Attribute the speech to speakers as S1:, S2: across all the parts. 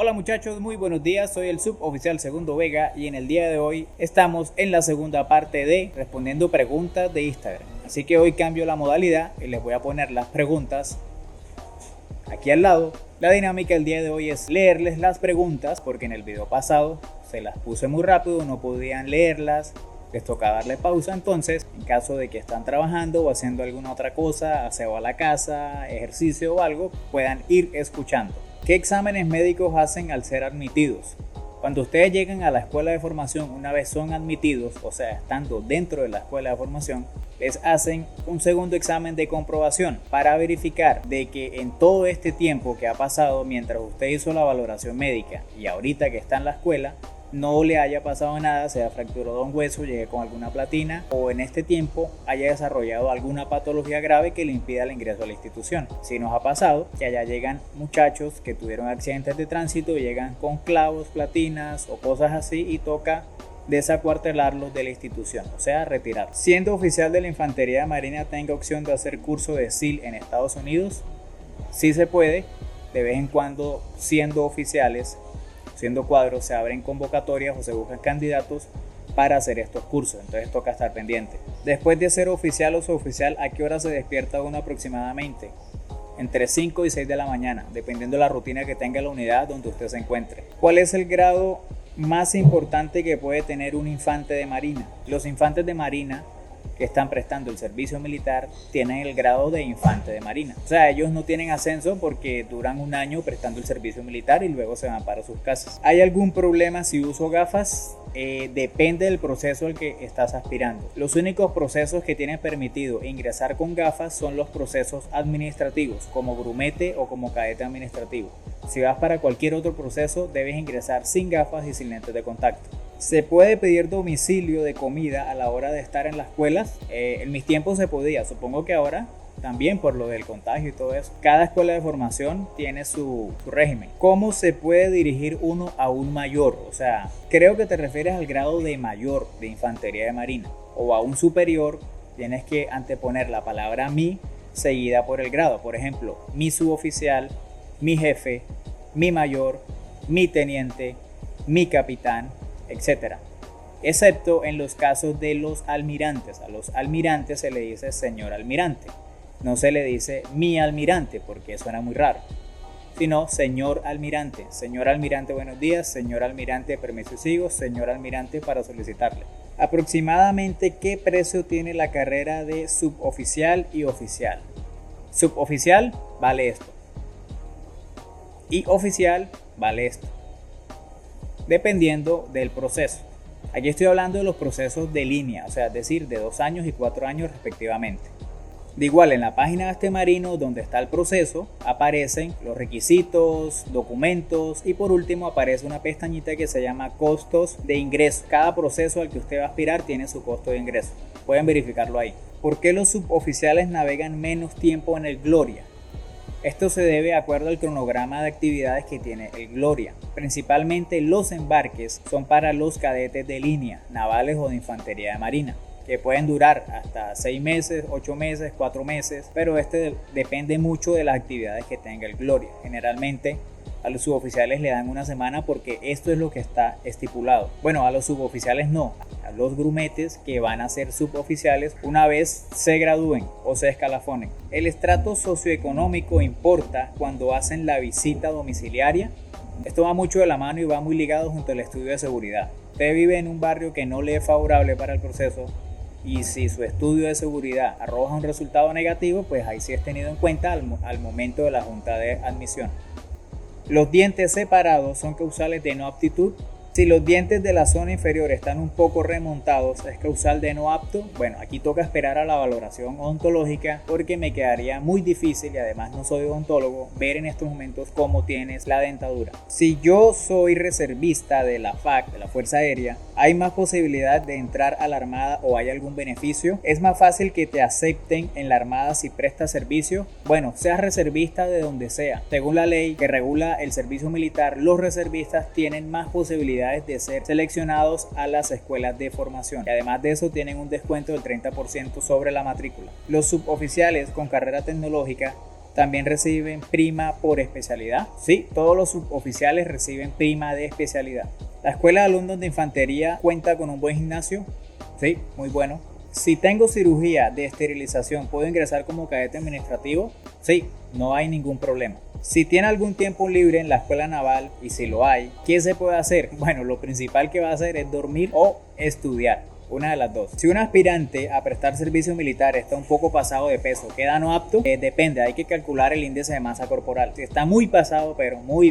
S1: Hola muchachos, muy buenos días, soy el suboficial Segundo Vega y en el día de hoy estamos en la segunda parte de respondiendo preguntas de Instagram. Así que hoy cambio la modalidad y les voy a poner las preguntas aquí al lado. La dinámica del día de hoy es leerles las preguntas porque en el video pasado se las puse muy rápido, no podían leerlas, les toca darle pausa. Entonces, en caso de que están trabajando o haciendo alguna otra cosa, aseo a la casa, ejercicio o algo, puedan ir escuchando. ¿Qué exámenes médicos hacen al ser admitidos? Cuando ustedes llegan a la escuela de formación, una vez son admitidos, o sea, estando dentro de la escuela de formación, les hacen un segundo examen de comprobación para verificar de que en todo este tiempo que ha pasado mientras usted hizo la valoración médica y ahorita que está en la escuela, no le haya pasado nada, se haya fracturado un hueso, llegue con alguna platina o en este tiempo haya desarrollado alguna patología grave que le impida el ingreso a la institución. Si nos ha pasado que allá llegan muchachos que tuvieron accidentes de tránsito y llegan con clavos, platinas o cosas así y toca desacuartelarlos de la institución, o sea, retirar. Siendo oficial de la Infantería de Marina, ¿tenga opción de hacer curso de SEAL en Estados Unidos? Sí se puede, de vez en cuando siendo oficiales, siendo cuadros, se abren convocatorias o se buscan candidatos para hacer estos cursos, entonces toca estar pendiente. Después de ser oficial o suboficial, ¿a qué hora se despierta uno aproximadamente? Entre 5 y 6 de la mañana, dependiendo de la rutina que tenga la unidad donde usted se encuentre. ¿Cuál es el grado más importante que puede tener un infante de marina? Los infantes de marina que están prestando el servicio militar tienen el grado de infante de marina. O sea, ellos no tienen ascenso porque duran un año prestando el servicio militar y luego se van para sus casas. ¿Hay algún problema si uso gafas? Depende del proceso al que estás aspirando. Los únicos procesos que tienen permitido ingresar con gafas son los procesos administrativos, como grumete o como cadete administrativo. Si vas para cualquier otro proceso, debes ingresar sin gafas y sin lentes de contacto. ¿Se puede pedir domicilio de comida a la hora de estar en las escuelas? En mis tiempos se podía, supongo que ahora también por lo del contagio y todo eso. Cada escuela de formación tiene su régimen. ¿Cómo se puede dirigir uno a un mayor? O sea, creo que te refieres al grado de mayor de Infantería de Marina. O a un superior, tienes que anteponer la palabra mi seguida por el grado. Por ejemplo, mi suboficial, mi jefe, mi mayor, mi teniente, mi capitán, etcétera, excepto en los casos de los almirantes. A los almirantes se le dice señor almirante, no se le dice mi almirante porque suena muy raro, sino señor almirante. Señor almirante, buenos días. Señor almirante, permiso y sigo. Señor almirante, para solicitarle. Aproximadamente, ¿qué precio tiene la carrera de suboficial y oficial? Suboficial vale esto y oficial vale esto, dependiendo del proceso. Aquí estoy hablando de los procesos de línea, o sea, es decir, de 2 años y 4 años respectivamente. De igual, en la página de este marino donde está el proceso, aparecen los requisitos, documentos y por último aparece una pestañita que se llama costos de ingreso. Cada proceso al que usted va a aspirar tiene su costo de ingreso. Pueden verificarlo ahí. ¿Por qué los suboficiales navegan menos tiempo en el Gloria? Esto se debe de acuerdo al cronograma de actividades que tiene el Gloria. Principalmente los embarques son para los cadetes de línea, navales o de infantería de marina, que pueden durar hasta 6 meses, 8 meses, 4 meses, pero depende mucho de las actividades que tenga el Gloria. Generalmente a los suboficiales le dan una semana porque esto es lo que está estipulado. Bueno, a los suboficiales no, a los grumetes que van a ser suboficiales una vez se gradúen o se escalafonen. El estrato socioeconómico importa cuando hacen la visita domiciliaria. Esto va mucho de la mano y va muy ligado junto al estudio de seguridad. Usted vive en un barrio que no le es favorable para el proceso y si su estudio de seguridad arroja un resultado negativo, pues ahí sí es tenido en cuenta al momento de la junta de admisión. Los dientes separados son causales de no aptitud. Si los dientes de la zona inferior están un poco remontados, ¿es causal de no apto? Bueno, aquí toca esperar a la valoración odontológica porque me quedaría muy difícil, y además no soy odontólogo, ver en estos momentos cómo tienes la dentadura. Si yo soy reservista de la FAC, de la Fuerza Aérea, ¿hay más posibilidad de entrar a la Armada o hay algún beneficio? ¿Es más fácil que te acepten en la Armada si prestas servicio? Bueno, seas reservista de donde sea. Según la ley que regula el servicio militar, los reservistas tienen más posibilidades de ser seleccionados a las escuelas de formación y además de eso tienen un descuento del 30% sobre la matrícula. Los suboficiales con carrera tecnológica También reciben prima por especialidad. Sí, todos los suboficiales reciben prima de especialidad. La Escuela de Alumnos de Infantería cuenta con un buen gimnasio. Sí, muy bueno. Si tengo cirugía de esterilización, ¿puedo ingresar como cadete administrativo? Sí, no hay ningún problema. Si tiene algún tiempo libre en la escuela naval, y si lo hay, ¿qué se puede hacer? Bueno, lo principal que va a hacer es dormir o estudiar. Una de las dos. Si un aspirante a prestar servicio militar está un poco pasado de peso, ¿queda no apto? Depende, hay que calcular el índice de masa corporal. Si está muy pasado, pero muy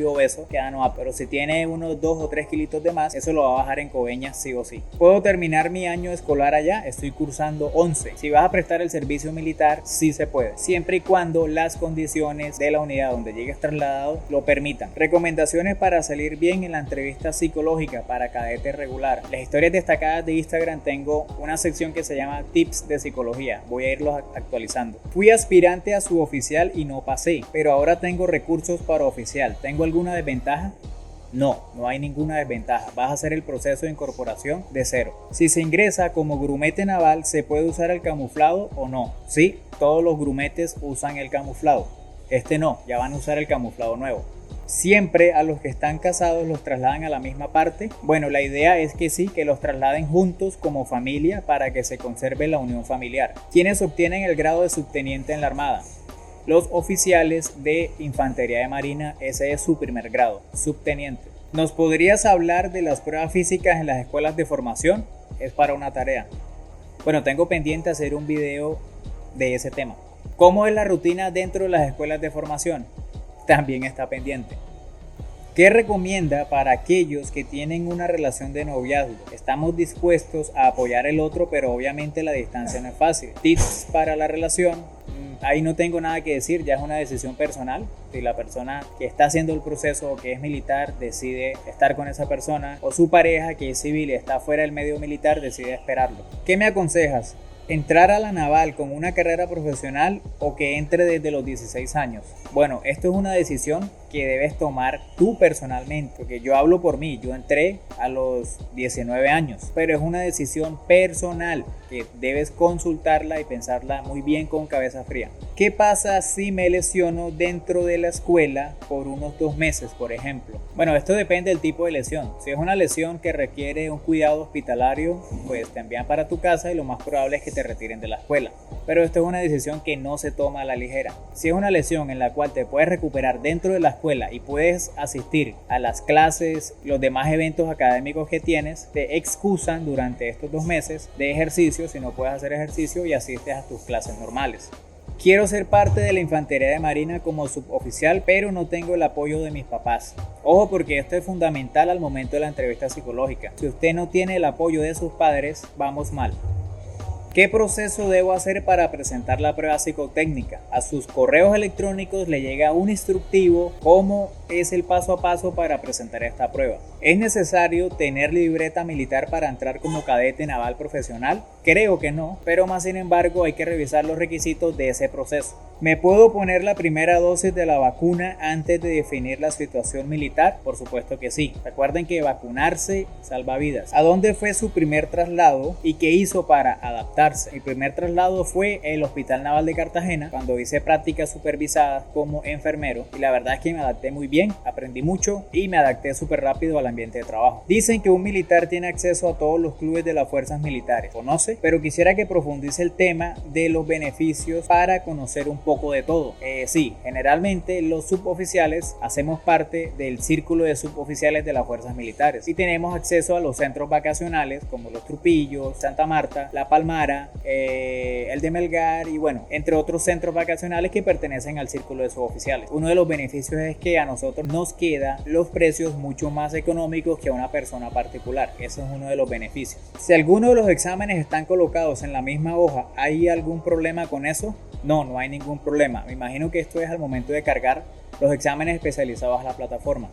S1: obeso, queda no apto. Pero si tiene unos 2 o 3 kilitos de más, eso lo va a bajar en Coveñas sí o sí. ¿Puedo terminar mi año escolar allá? Estoy cursando 11. Si vas a prestar el servicio militar, sí se puede, siempre y cuando las condiciones de la unidad donde llegues trasladado lo permitan. Recomendaciones para salir bien en la entrevista psicológica para cadete regular. Las historias destacadas de Instagram tengo una sección que se llama Tips de Psicología. Voy a irlos actualizando. Fui aspirante a suboficial y no pasé, pero ahora tengo recursos para oficial. ¿Tengo alguna desventaja? No hay ninguna desventaja. Vas a hacer el proceso de incorporación de cero. Si se ingresa como grumete naval, ¿se puede usar el camuflado o no? Sí, todos los grumetes usan el camuflado. Este no, ya van a usar el camuflado nuevo. Siempre a los que están casados los trasladan a la misma parte. Bueno, la idea es que sí, que los trasladen juntos como familia para que se conserve la unión familiar. ¿Quiénes obtienen el grado de subteniente en la Armada? Los oficiales de Infantería de Marina, ese es su primer grado, subteniente. ¿Nos podrías hablar de las pruebas físicas en las escuelas de formación? Es para una tarea. Bueno, tengo pendiente hacer un video de ese tema. ¿Cómo es la rutina dentro de las escuelas de formación? También está pendiente. ¿Qué recomienda para aquellos que tienen una relación de noviazgo? Estamos dispuestos a apoyar el otro, pero obviamente la distancia no es fácil. Tips para la relación. Ahí no tengo nada que decir, ya es una decisión personal. Si la persona que está haciendo el proceso o que es militar decide estar con esa persona, o su pareja que es civil y está fuera del medio militar decide esperarlo. ¿Qué me aconsejas? ¿Entrar a la naval con una carrera profesional o que entre desde los 16 años? Bueno, esto es una decisión que debes tomar tú personalmente, porque yo hablo por mí, yo entré a los 19 años, pero es una decisión personal que debes consultarla y pensarla muy bien con cabeza fría. ¿Qué pasa si me lesiono dentro de la escuela por unos 2 meses, por ejemplo? Bueno, esto depende del tipo de lesión. Si es una lesión que requiere un cuidado hospitalario, pues te envían para tu casa y lo más probable es que te retiren de la escuela. Pero esto es una decisión que no se toma a la ligera. Si es una lesión en la cual te puedes recuperar dentro de la escuela y puedes asistir a las clases, los demás eventos académicos que tienes, te excusan durante estos 2 meses de ejercicio si no puedes hacer ejercicio y asistes a tus clases normales. Quiero ser parte de la Infantería de Marina como suboficial, pero no tengo el apoyo de mis papás. Ojo, porque esto es fundamental al momento de la entrevista psicológica. Si usted no tiene el apoyo de sus padres, vamos mal. ¿Qué proceso debo hacer para presentar la prueba psicotécnica? A sus correos electrónicos le llega un instructivo cómo es el paso a paso para presentar esta prueba. ¿Es necesario tener libreta militar para entrar como cadete naval profesional? Creo que no, pero más sin embargo hay que revisar los requisitos de ese proceso. ¿Me puedo poner la primera dosis de la vacuna antes de definir la situación militar? Por supuesto que sí. Recuerden que vacunarse salva vidas. ¿A dónde fue su primer traslado y qué hizo para adaptarse? Mi primer traslado fue el Hospital Naval de Cartagena, cuando hice prácticas supervisadas como enfermero, y la verdad es que me adapté muy bien, aprendí mucho y me adapté súper rápido al ambiente de trabajo. Dicen que un militar tiene acceso a todos los clubes de las fuerzas militares. ¿Conoce? Pero quisiera que profundice el tema de los beneficios para conocer un poco de todo. Sí, generalmente los suboficiales hacemos parte del círculo de suboficiales de las fuerzas militares y tenemos acceso a los centros vacacionales como Los Trupillos, Santa Marta, La Palmara, el de Melgar y bueno, entre otros centros vacacionales que pertenecen al círculo de suboficiales. Uno de los beneficios es que a nosotros nos quedan los precios mucho más económicos que a una persona particular. Eso es uno de los beneficios. Si alguno de los exámenes están colocados en la misma hoja, ¿hay algún problema con eso? No hay ningún problema. Me imagino que esto es al momento de cargar los exámenes especializados a la plataforma.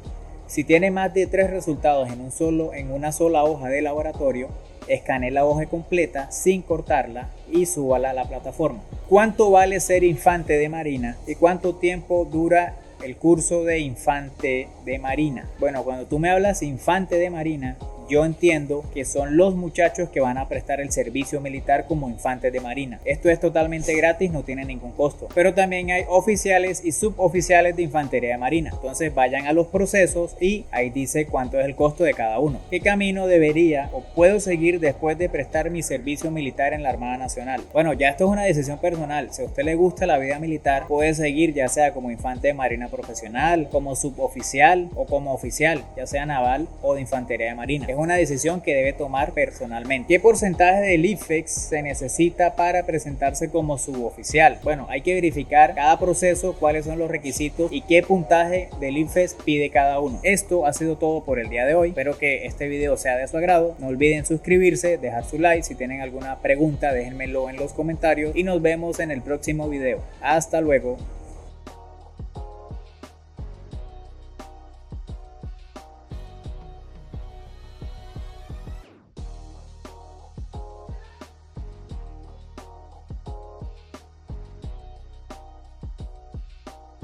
S1: Si tiene más de 3 resultados en una sola hoja de laboratorio, escanee la hoja completa sin cortarla y súbala a la plataforma. ¿Cuánto vale ser infante de marina y cuánto tiempo dura el curso de infante de marina? Bueno, cuando tú me hablas infante de marina, yo entiendo que son los muchachos que van a prestar el servicio militar como infantes de marina. Esto es totalmente gratis, no tiene ningún costo. Pero también hay oficiales y suboficiales de infantería de marina. Entonces vayan a los procesos y ahí dice cuánto es el costo de cada uno. ¿Qué camino debería o puedo seguir después de prestar mi servicio militar en la Armada Nacional? Bueno, ya esto es una decisión personal. Si a usted le gusta la vida militar, puede seguir ya sea como infante de marina profesional, como suboficial o como oficial, ya sea naval o de infantería de marina. Es una decisión que debe tomar personalmente. ¿Qué porcentaje del IFEX se necesita para presentarse como suboficial? Bueno, hay que verificar cada proceso, cuáles son los requisitos y qué puntaje del IFES pide cada uno. Esto ha sido todo por el día de hoy. Espero que este video sea de su agrado. No olviden suscribirse, dejar su like. Si tienen alguna pregunta, déjenmelo en los comentarios y nos vemos en el próximo video. Hasta luego.